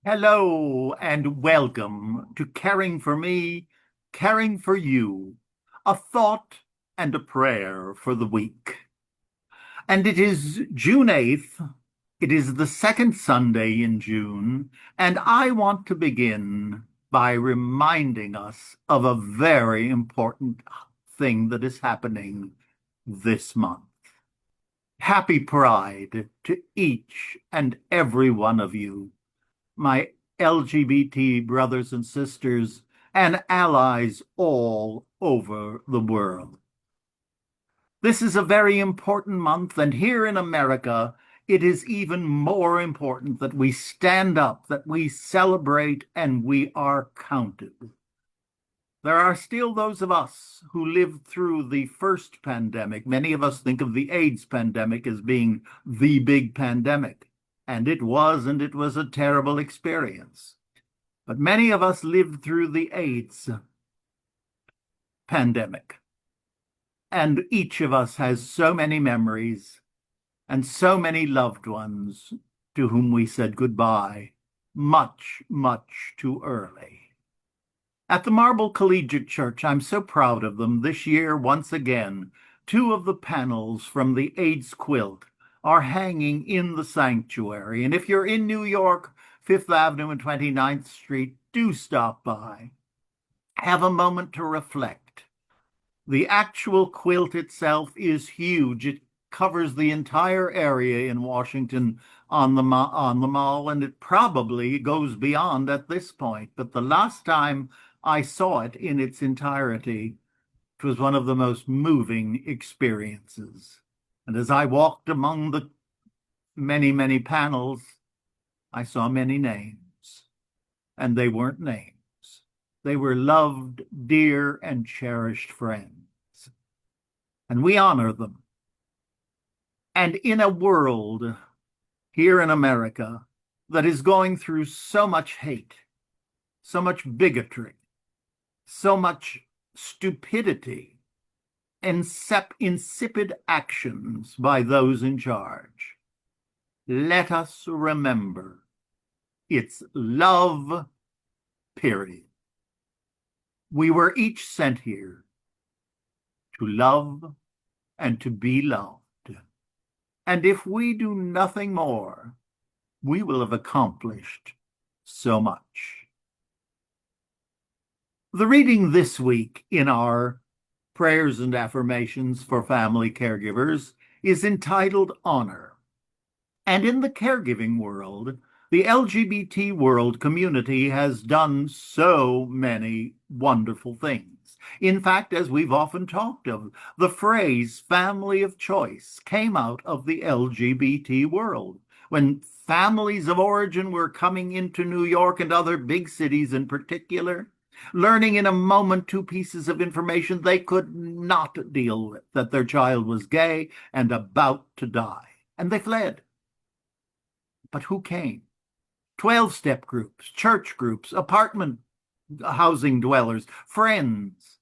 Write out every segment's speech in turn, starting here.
Hello and welcome to Caring for Me, Caring for You, a thought and a prayer for the week. And it is June 8th. It is the second Sunday in June, and I want to begin by reminding us of a very important thing that is happening this month. Happy Pride to each and every one of you, my LGBT brothers and sisters, and allies all over the world. This is a very important month, and here in America, it is even more important that we stand up, that we celebrate, and we are counted. There are still those of us who lived through the first pandemic. Many of us think of the AIDS pandemic as being the big pandemic. And it was a terrible experience. But many of us lived through the AIDS pandemic. And each of us has so many memories and so many loved ones to whom we said goodbye much, much too early. At the Marble Collegiate Church, I'm so proud of them. This year, once again, two of the panels from the AIDS quilt are hanging in the sanctuary. And if you're in New York, Fifth Avenue and 29th Street, do stop by. Have a moment to reflect. The actual quilt itself is huge. It covers the entire area in Washington on the mall, and it probably goes beyond at this point. But the last time I saw it in its entirety, it was one of the most moving experiences. And as I walked among the many, many panels, I saw many names, and they weren't names. They were loved, dear, and cherished friends. And we honor them. And in a world here in America that is going through so much hate, so much bigotry, so much stupidity, insipid actions by those in charge, let us remember it's love, period. We were each sent here to love and to be loved. And if we do nothing more, we will have accomplished so much. The reading this week in our Prayers and Affirmations for Family Caregivers is entitled Honor. And in the caregiving world, the LGBT world community has done so many wonderful things. In fact, as we've often talked of, the phrase family of choice came out of the LGBT world. When families of origin were coming into New York and other big cities in particular, learning in a moment two pieces of information they could not deal with, that their child was gay and about to die. And they fled. But who came? 12-step groups, church groups, apartment housing dwellers, friends.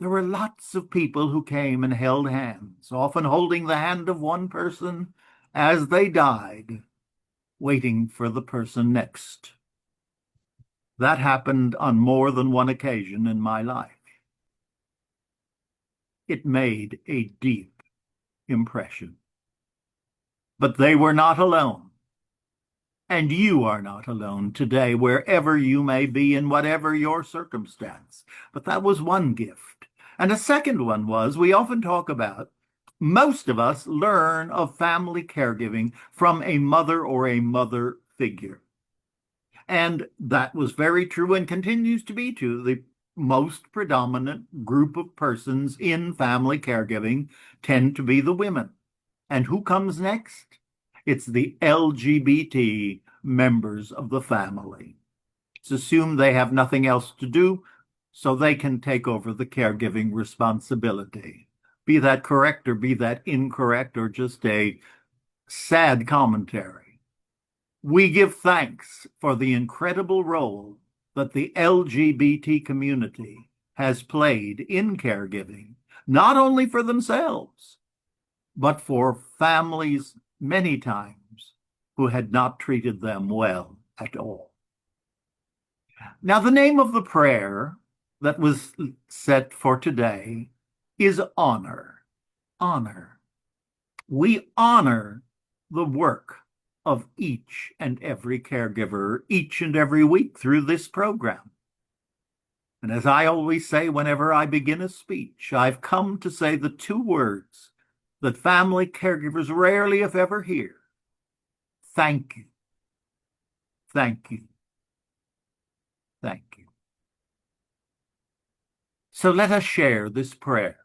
There were lots of people who came and held hands, often holding the hand of one person as they died, waiting for the person next. That happened on more than one occasion in my life. It made a deep impression. But they were not alone. And you are not alone today, wherever you may be, in whatever your circumstance. But that was one gift. And a second one was, we often talk about, most of us learn of family caregiving from a mother or a mother figure. And that was very true and continues to be true. The most predominant group of persons in family caregiving tend to be the women. And who comes next? It's the LGBT members of the family. It's assumed they have nothing else to do, so they can take over the caregiving responsibility. Be that correct or be that incorrect or just a sad commentary. We give thanks for the incredible role that the LGBT community has played in caregiving, not only for themselves, but for families many times who had not treated them well at all. Now, the name of the prayer that was set for today is honor. Honor. We honor the work of each and every caregiver each and every week through this program. And as I always say whenever I begin a speech, I've come to say the two words that family caregivers rarely, if ever, hear. Thank you. Thank you. Thank you. So let us share this prayer.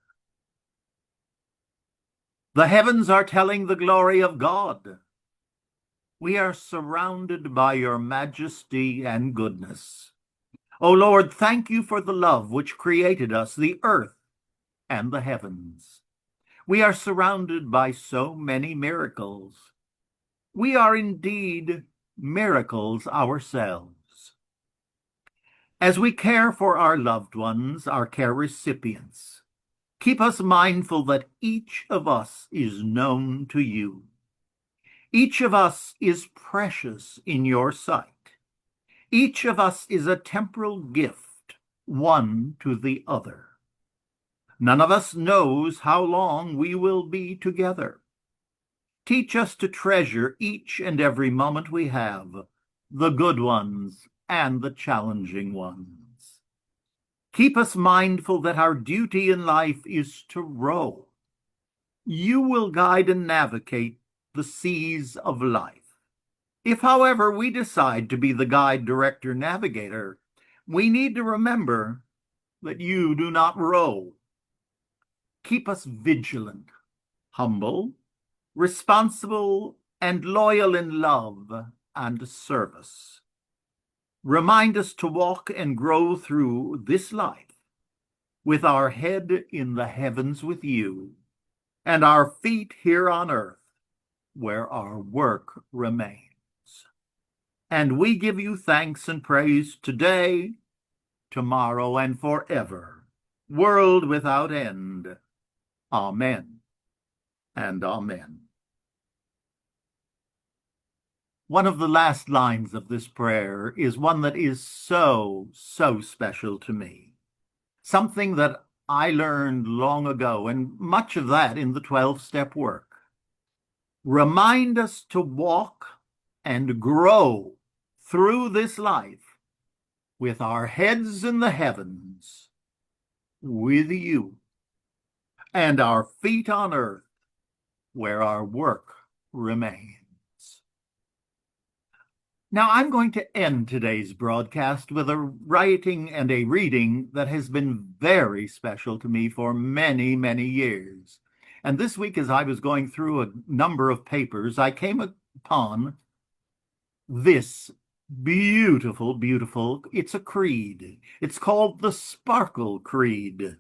The heavens are telling the glory of God. We are surrounded by your majesty and goodness. O Lord, thank you for the love which created us, the earth and the heavens. We are surrounded by so many miracles. We are indeed miracles ourselves. As we care for our loved ones, our care recipients, keep us mindful that each of us is known to you. Each of us is precious in your sight. Each of us is a temporal gift, one to the other. None of us knows how long we will be together. Teach us to treasure each and every moment we have, the good ones and the challenging ones. Keep us mindful that our duty in life is to row. You will guide and navigate the seas of life. If, however, we decide to be the guide, director, navigator, we need to remember that you do not row. Keep us vigilant, humble, responsible, and loyal in love and service. Remind us to walk and grow through this life with our head in the heavens with you and our feet here on earth where our work remains. And we give you thanks and praise today, tomorrow, and forever, world without end. Amen and amen. One of the last lines of this prayer is one that is so special to me. Something that I learned long ago, and much of that in the 12-step work. Remind us to walk and grow through this life with our heads in the heavens with you and our feet on earth where our work remains. Now, I'm going to end today's broadcast with a writing and a reading that has been very special to me for many, many years. And this week, as I was going through a number of papers, I came upon this beautiful, it's a creed. It's called the Sparkle Creed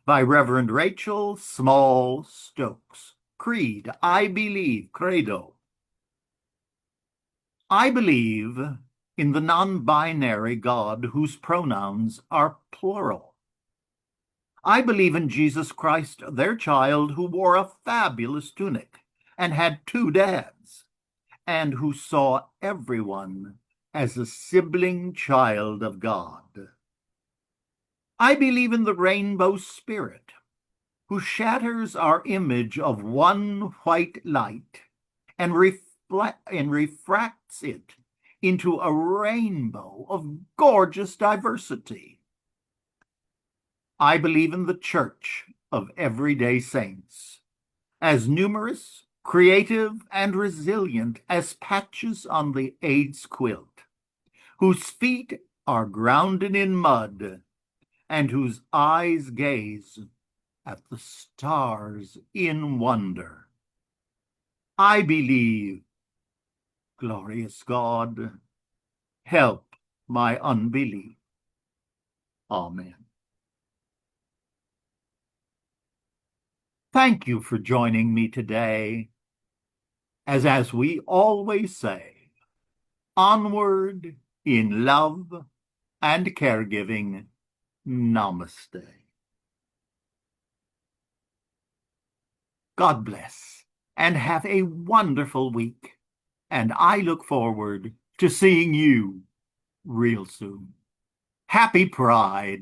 by Reverend Rachel Small Stokes. Creed, I believe, credo. I believe in the non-binary God whose pronouns are plural. I believe in Jesus Christ, their child, who wore a fabulous tunic and had two dads, and who saw everyone as a sibling child of God. I believe in the rainbow spirit, who shatters our image of one white light and refracts it into a rainbow of gorgeous diversity. I believe in the church of everyday saints, as numerous, creative, and resilient as patches on the AIDS quilt, whose feet are grounded in mud and whose eyes gaze at the stars in wonder. I believe, glorious God, help my unbelief. Amen. Thank you for joining me today. As we always say, onward in love and caregiving. Namaste. God bless and have a wonderful week. And I look forward to seeing you real soon. Happy Pride.